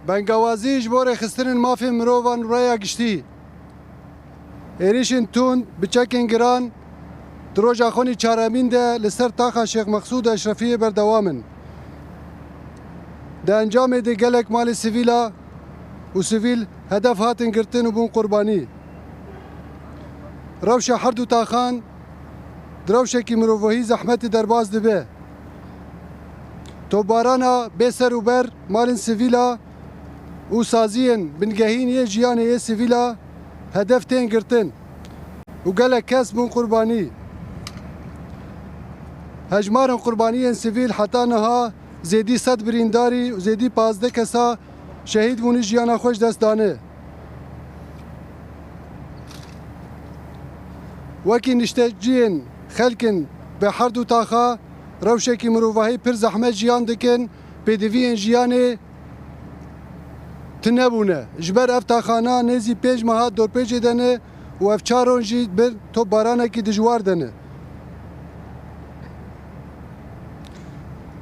بنگوازی جبور خستن مافی مروان رaya گشتی ایریشن تون بچکن گران دروجا خونی چارمین ده لسر تاخا شیخ مقصود اشرفی بردوامن ده انجام ده گلک مال سیویلا و سیویل هدف هاتن گرتن و بون قربانی روش حردو تاخان دروشه کی مرووهی زحمت درباز دبه تو بارانا بسر و بر مالن سیویلا و سازین بنگهین یه جیان یه سیویلا هدف تین گرتن و گلک کس بون قربانی هجمار قربانی سیویل حتی نها زیدی 100 برینداری و زیدی 15 کسا شهید بونی جیانا خوش دست دانه وکی نشتجین خلکن به حردو تاخا روشکی مروفاهی پر زحمت جیان دکن پیدوین جیانه تنبونه جبر افتاخانا نزی پیج مها دور پیج دنه و افچارون جی بر تو بارانه کی دجوار دنه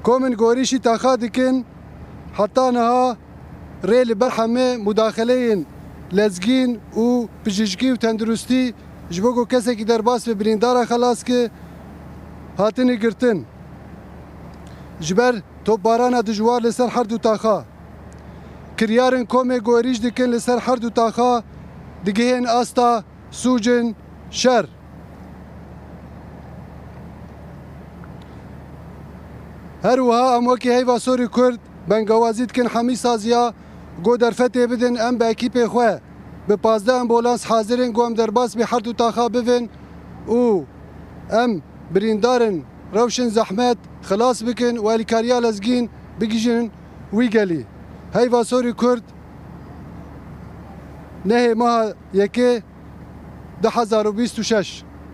کومن گوریشی تاخا دکن حتی نها ریل برحمه مداخلین لزگین و پزشکی و تندرستی جبوکو کسی که در باس به بریندار خلاص که هاتنی گرتن جبر تو بارانه دجوار لسر حردو تاخا کریارن کومه گوریش دکن لسر حردو تاخا دگهین آستا سوجن شر هر وها ام وکی هیوا سوری کرد بنگوازی دکن حمی سازیا گو در فتح بدن ام با اکیپ خواه به 15 امبولانس حاضرین گو ام در باس به حردو تاخا بفن او ام بریندارن روشن زحمت خلاص بکن و الیکاریا لزگین بگیجن ویگلی هیوا سوری کرد نه ماه یکی 2026